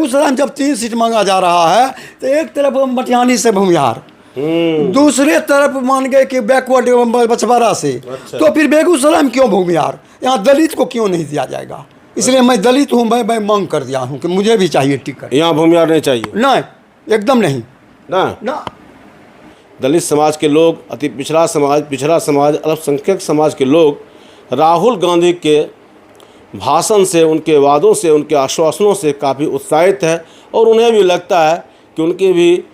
बेगूसराय में जब 3 सीट मांगा जा रहा है तो एक तरफ मटिहानी से भूमिहार, दूसरे तरफ मान गए कि बैकवर्ड बछवाड़ा से। अच्छा। तो फिर बेगूसराय में क्यों भूमिहार? यहाँ दलित को क्यों नहीं दिया जाएगा? इसलिए मैं दलित हूँ, मैं मांग कर दिया हूँ कि मुझे भी चाहिए टिकट। यहाँ भूमिहार नहीं चाहिए? नहीं, एकदम नहीं ना। दलित समाज के लोग, अति पिछड़ा समाज, अल्पसंख्यक समाज के लोग राहुल गांधी के भाषण से, उनके वादों से, उनके आश्वासनों से काफ़ी उत्साहित है और उन्हें भी लगता है कि उनकी भी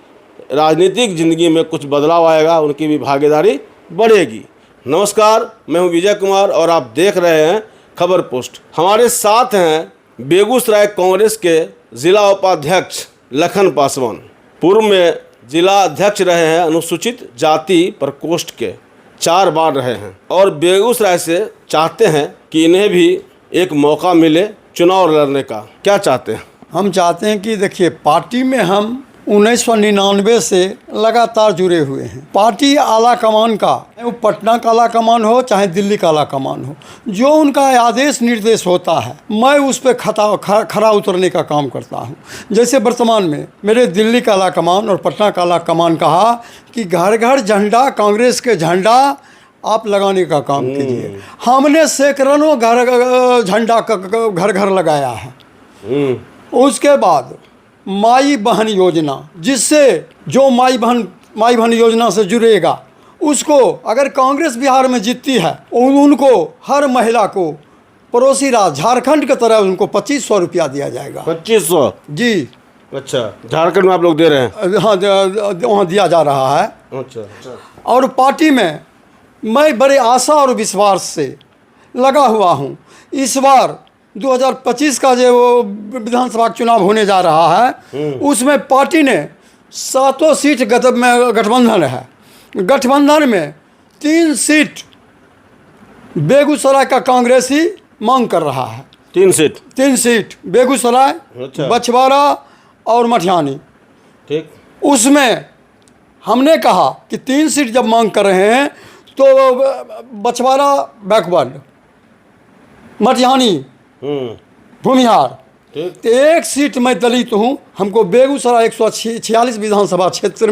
राजनीतिक ज़िंदगी में कुछ बदलाव आएगा, उनकी भी भागीदारी बढ़ेगी। नमस्कार, मैं हूं विजय कुमार और आप देख रहे हैं खबर पोस्ट। हमारे साथ हैं बेगूसराय कांग्रेस के ज़िला उपाध्यक्ष लखन पासवान। पूर्व में जिला अध्यक्ष रहे हैं अनुसूचित जाति प्रकोष्ठ के, 4 बार रहे हैं और बेगूसराय से चाहते हैं कि इन्हें भी एक मौका मिले चुनाव लड़ने का। क्या चाहते हैं? हम चाहते हैं कि देखिए, पार्टी में हम 1999 से लगातार जुड़े हुए हैं। पार्टी आला कमान का, वो पटना का आला कमान हो चाहे दिल्ली का आला कमान हो, जो उनका आदेश निर्देश होता है मैं उस पर खरा उतरने का काम करता हूं। जैसे वर्तमान में मेरे दिल्ली का आला कमान और पटना का आला कमान कहा कि घर घर झंडा, कांग्रेस के झंडा आप लगाने का काम कीजिए। हमने सैकड़ों झंडा घर घर लगाया है। उसके बाद माई बहन योजना, जिससे जो माई बहन योजना से जुड़ेगा उसको, अगर कांग्रेस बिहार में जीतती है उनको हर महिला को पड़ोसी राज्य झारखंड की तरह उनको 2500 रुपया दिया जाएगा। 2500? जी। अच्छा, झारखंड में आप लोग दे रहे हैं? हाँ, वहाँ दिया जा रहा है। अच्छा। और पार्टी में मैं बड़े आशा और विश्वास से लगा हुआ हूँ। इस बार 2025 का जो विधानसभा चुनाव होने जा रहा है उसमें पार्टी ने 7 सीट गठबंधन है। गठबंधन में 3 सीट बेगूसराय का कांग्रेसी मांग कर रहा है। 3 सीट बेगूसराय, अच्छा। बछवाड़ा और मटिहानी। ठीक। उसमें हमने कहा कि 3 सीट जब मांग कर रहे हैं तो बछवाड़ा बैकवर्ड, मटिहानी भूमिहार। तो 1 सीट मैं दलित हूँ, हमको बेगूसराय 146 विधानसभा क्षेत्र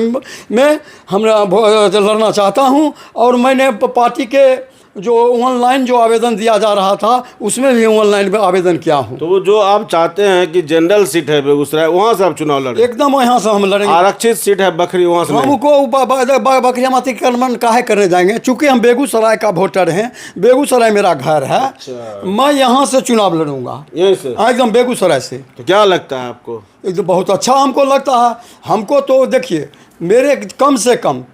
में हम लड़ना चाहता हूँ। और मैंने पार्टी के जो ऑनलाइन जो आवेदन दिया जा रहा था उसमें भी ऑनलाइन आवेदन किया हूँ। तो जो आप चाहते हैं कि जनरल सीट है बेगूसराय, वहाँ से आप चुनाव लड़ें? एकदम यहाँ से हम लड़ेंगे। आरक्षित सीट है बखरी, वहाँ से हमको बकरिया माती कर्मन काहे करने जाएंगे? चूँकि हम बेगूसराय का वोटर हैं, बेगूसराय मेरा घर है। अच्छा। मैं यहाँ से चुनाव लड़ूंगा, यहीं से? हाँ, एकदम बेगूसराय से। तो क्या लगता है आपको? एकदम बहुत अच्छा हमको लगता है। हमको तो देखिए, मेरे कम से कम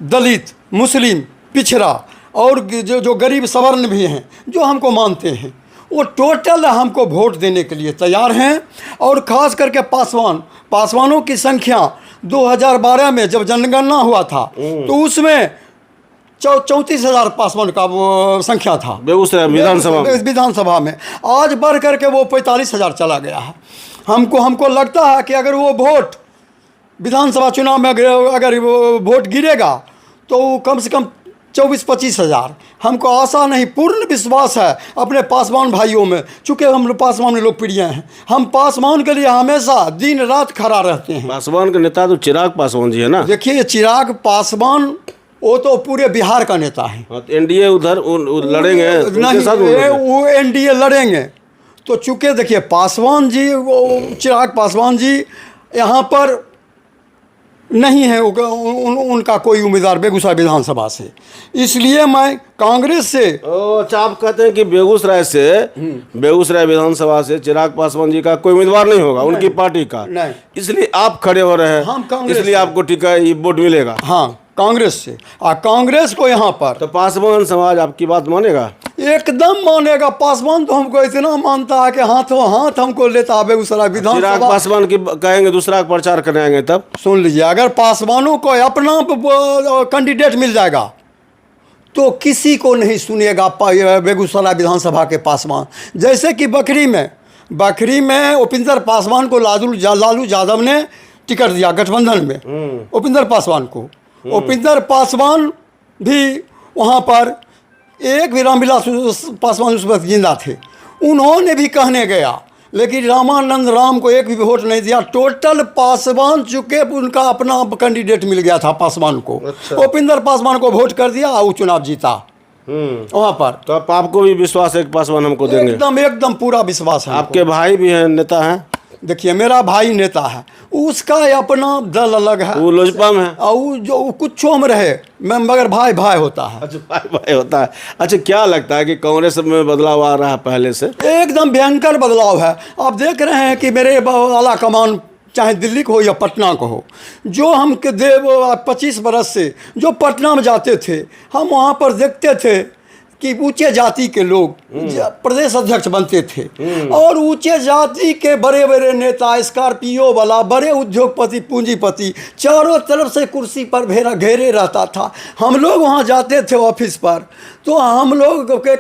दलित, मुस्लिम, पिछड़ा और जो गरीब सवर्ण भी हैं जो हमको मानते हैं, वो टोटल हमको वोट देने के लिए तैयार हैं। और ख़ास करके पासवानों की संख्या 2012 में जब जनगणना हुआ था तो उसमें 34,000 पासवान का वो संख्या था बेगूसराय विधानसभा में। आज बढ़ करके वो 45,000 चला गया है। हमको लगता है कि अगर वो वोट विधानसभा चुनाव में अगर वो वोट गिरेगा तो कम से कम 24-25 हज़ार। हमको आशा नहीं, पूर्ण विश्वास है अपने पासवान भाइयों में। चूँकि हम पासवान लोकप्रिय हैं, हम पासवान के लिए हमेशा दिन रात खड़ा रहते हैं। पासवान के नेता तो चिराग पासवान जी है ना? देखिए, चिराग पासवान वो तो पूरे बिहार का नेता है। तो एनडीए उधर लड़ेंगे? नहीं, वो एनडीए लड़ेंगे। तो चूँकि देखिए, पासवान जी, वो चिराग पासवान जी यहाँ पर नहीं है उनका कोई उम्मीदवार बेगूसराय विधानसभा से, इसलिए मैं कांग्रेस से। अच्छा, आप कहते हैं कि बेगूसराय विधानसभा से चिराग पासवान जी का कोई उम्मीदवार नहीं होगा, उनकी पार्टी का नहीं, इसलिए आप खड़े हो रहे हैं, इसलिए आपको टिकट वोट मिलेगा? हाँ, कांग्रेस से। कांग्रेस को यहाँ पर तो पासवान समाज आपकी बात मानेगा? एकदम मानेगा। पासवान तो हमको इतना मानता है कि हाथों हाथ हमको लेता है बेगूसराय विधानसभा। चिराग पासवान की कहेंगे दूसरा प्रचार कराएंगे तब? सुन लीजिए, अगर पासवानों को अपना कैंडिडेट मिल जाएगा तो किसी को नहीं सुनेगा बेगूसराय विधानसभा के पासवान। जैसे कि बखरी में उपिंदर पासवान को लालू यादव ने टिकट दिया गठबंधन में, उपिंदर पासवान को। उपिंदर पासवान भी वहाँ पर एक भी रामविलास पासवान उस वक्त जिंदा थे, उन्होंने भी कहने गया लेकिन रामानंद राम को एक भी वोट नहीं दिया। टोटल पासवान चुके उनका अपना कैंडिडेट मिल गया था पासवान को। अच्छा। उपेंद्र पासवान को वोट कर दिया और वो चुनाव जीता वहाँ पर। तो अब आपको भी विश्वास है कि पासवान हमको देंगे? एकदम एकदम पूरा विश्वास है। आपके भाई भी हैं, नेता हैं? देखिए मेरा भाई नेता है, उसका अपना दल अलग है, वो लोजपा में है। और वो जो कुछो में रहे मैं मगर भाई भाई होता है। अच्छा, भाई भाई होता है। अच्छा, क्या लगता है कि कांग्रेस में बदलाव आ रहा है पहले से? एकदम भयंकर बदलाव है। आप देख रहे हैं कि मेरे आला कमान चाहे दिल्ली को हो या पटना को हो, जो हम के देव 25 बरस से जो पटना में जाते थे, हम वहाँ पर देखते थे कि ऊंचे जाति के लोग प्रदेश अध्यक्ष बनते थे और ऊंचे जाति के बड़े बड़े नेता, स्कॉर्पियो वाला, बड़े उद्योगपति, पूंजीपति चारों तरफ से कुर्सी पर घेरे रहता था। हम लोग वहाँ जाते थे ऑफिस पर, तो हम लोग के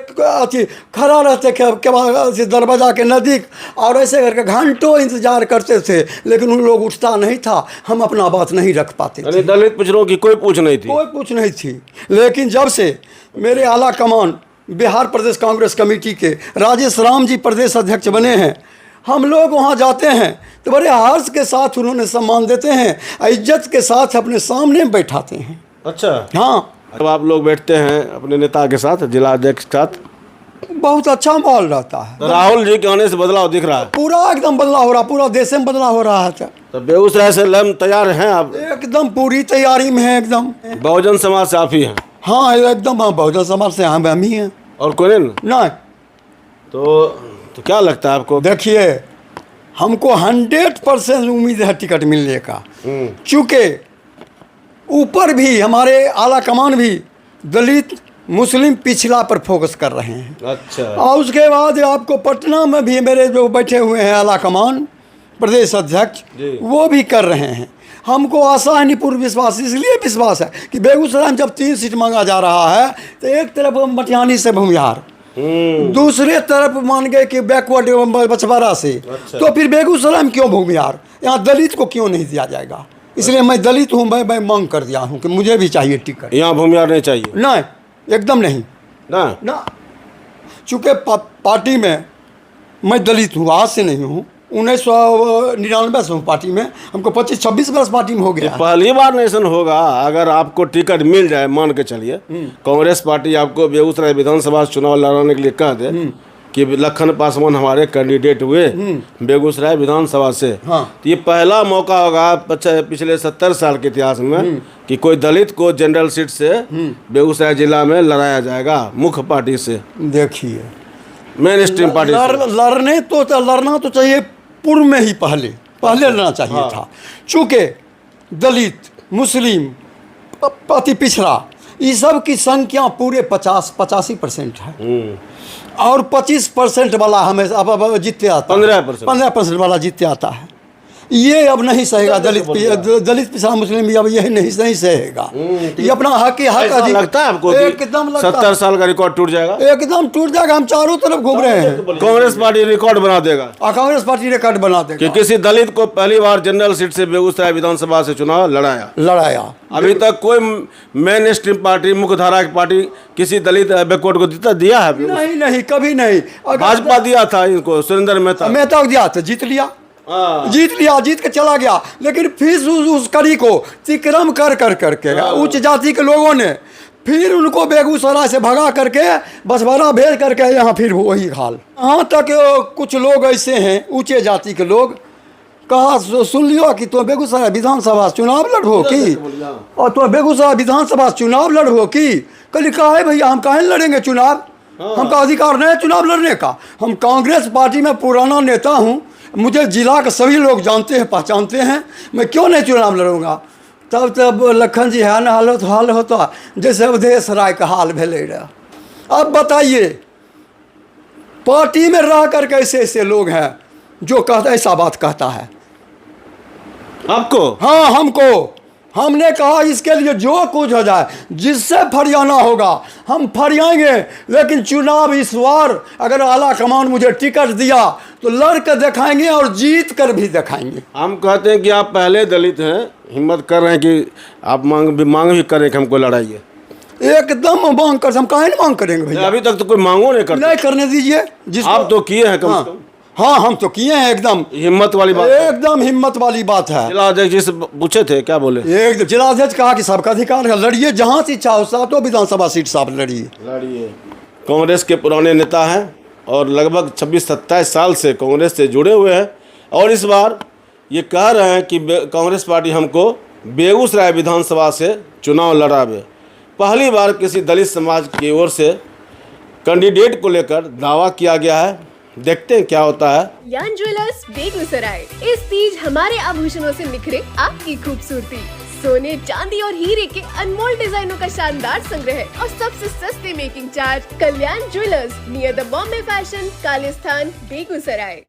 खड़ा रहते के दरवाजा के नज़दीक और ऐसे करके घंटों इंतजार करते थे, लेकिन उन लोग उठता नहीं था, हम अपना बात नहीं रख पाते थे। दलित पिछड़ों की कोई पूछ नहीं थी? कोई पूछ नहीं थी। लेकिन जब से मेरे आला कमान बिहार प्रदेश कांग्रेस कमेटी के राजेश राम जी प्रदेश अध्यक्ष बने हैं, हम लोग वहाँ जाते हैं तो बड़े हर्ष के साथ उन्होंने सम्मान देते हैं, इज्जत के साथ अपने सामने बैठाते हैं। अच्छा, हाँ। अब आप लोग बैठते हैं अपने नेता के साथ, जिला अध्यक्ष के साथ, बहुत अच्छा माहौल रहता है। तो राहुल जी के आने से बदलाव दिख रहा है? पूरा एकदम बदलाव हो रहा, पूरा देश में बदलाव हो रहा है। तो बेगूसराय से लम तैयार हैं आप? एकदम पूरी तैयारी में है एकदम। बहुजन समाज से आप ही हैं? हाँ एकदम, हाँ बहुजन समाज से हम ही हैं और कोई नहीं? तो क्या लगता है आपको? देखिए हमको 100% उम्मीद है टिकट मिलने का, चूँकि ऊपर भी हमारे आला कमान भी दलित मुस्लिम पिछड़ा पर फोकस कर रहे हैं। अच्छा। और उसके बाद आपको पटना में भी मेरे जो बैठे हुए हैं आला कमान प्रदेश अध्यक्ष, वो भी कर रहे हैं। हमको आशा है, पूर्ण विश्वास, इसलिए विश्वास है कि बेगूसराय में जब 3 सीट मांगा जा रहा है तो एक तरफ मटिहानी से भूमिहार, दूसरे तरफ मान गए कि बैकवर्ड बछवाड़ा से। अच्छा। तो फिर बेगूसराय में क्यों भूमिहार? यहाँ दलित को क्यों नहीं दिया जाएगा? इसलिए मैं दलित हूँ, मैं मांग कर दिया हूँ कि मुझे भी चाहिए टिकट। यहाँ भूमिहार नहीं चाहिए? नहीं, एकदम नहीं ना। चूँकि पार्टी में मैं दलित हूँ, आज से नहीं हूँ, 1999 से हूँ पार्टी में, हमको 25-26 वर्ष पार्टी में हो गया। पहली बार नेशन होगा अगर आपको टिकट मिल जाए, मान के चलिए कांग्रेस पार्टी आपको बेगूसराय विधानसभा चुनाव लड़ाने के लिए कह दे कि लखन पासवान हमारे कैंडिडेट हुए बेगूसराय विधानसभा से। हाँ। तो ये पहला मौका होगा पिछले 70 साल के इतिहास में कि कोई दलित को जनरल सीट से बेगूसराय जिला में लड़ाया जाएगा मुख्य पार्टी से। देखिए मेन स्ट्रीम पार्टी लड़ना तो चाहिए पूर्व में ही, पहले लड़ना चाहिए। हाँ। था चूँकि दलित मुस्लिम अति पिछड़ा इस सब की संख्या पूरे 85% है और 25% वाला हमेशा अब जीतते आता है, 15% वाला जीतते आता है। ये अब नहीं सहेगा, दलित पिछड़ा मुस्लिम भी अब यही नहीं सहेगा। ये अपना हक लगता है आपको? एकदम 70 साल का रिकॉर्ड टूट जाएगा? एकदम टूट जाएगा। हम चारों तरफ घूम रहे हैं। कांग्रेस पार्टी रिकॉर्ड बना देगा? कांग्रेस पार्टी रिकॉर्ड बना देगा कि किसी दलित को पहली बार जनरल सीट से बेगूसराय विधानसभा से चुनाव लड़ाया। अभी तक कोई मेन स्ट्रीम पार्टी, मुख्य धारा की पार्टी किसी दलित बैकवर्ड को दिया है? नहीं, कभी नहीं। भाजपा दिया था इनको, सुरेंद्र मेहता दिया था, जीत के चला गया। लेकिन फिर उस कड़ी को तिक्रम करके उच्च जाति के लोगों ने फिर उनको बेगूसराय से भगा करके बछवाड़ा भेज करके यहाँ फिर वही हाल। यहाँ तक कुछ लोग ऐसे हैं ऊंचे जाति के लोग, कहा सुन लियो कि तुम बेगूसराय विधानसभा चुनाव लड़ो की, और तुम बेगूसराय विधानसभा चुनाव लड़ो की। कल कहा है भैया हम काहे लड़ेंगे चुनाव? हमका अधिकार नहीं है चुनाव लड़ने का। हम कांग्रेस पार्टी में पुराना नेता हूँ, मुझे जिला के सभी लोग जानते हैं, पहचानते हैं, मैं क्यों नहीं चुनाव लड़ूंगा? तब लखन जी है ना हाल होता जैसे अवधेश राय का हाल भेले रहा। अब बताइए पार्टी में रह कर कैसे ऐसे लोग हैं जो कहता ऐसा बात कहता है आपको? हाँ हमको। हमने कहा इसके लिए जो कुछ हो जाए, जिससे फरियाना होगा हम फरियाएंगे, लेकिन चुनाव इस बार अगर आला कमान मुझे टिकट दिया तो लड़ कर दिखाएंगे और जीत कर भी दिखाएंगे। हम कहते हैं कि आप पहले दलित हैं, हिम्मत कर रहे हैं कि आप मांग भी करें कि हमको लड़ाइए। एकदम मांग कर, हम काहे नहीं मांग करेंगे भैया? अभी तक तो कोई मांगो नहीं करने दीजिए। आप तो किए हैं कम से कम। हाँ, हम तो किए हैं एकदम। हिम्मत वाली बात। एकदम हिम्मत वाली बात है। जिला अध्यक्ष जी से पूछे थे, क्या बोले? एक जिलाध्यक्ष कहा कि सबका अधिकार है, लड़िए जहाँ से इच्छा हो, 7 विधानसभा सीट साहब लड़िए। कांग्रेस के पुराने नेता हैं और लगभग 26-27 साल से कांग्रेस से जुड़े हुए हैं और इस बार ये कह रहे हैं कि कांग्रेस पार्टी हमको बेगूसराय विधानसभा से चुनाव लड़ावे। पहली बार किसी दलित समाज की ओर से कैंडिडेट को लेकर दावा किया गया है। देखते हैं क्या होता है। कल्याण ज्वेलर्स बेगूसराय, इस तीज हमारे आभूषणों से निखरे आपकी खूबसूरती। सोने, चांदी और हीरे के अनमोल डिजाइनों का शानदार संग्रह और सबसे सस्ते making charge. Kalyan jewellers near the Bombay fashion, Kalistan, Begusarai.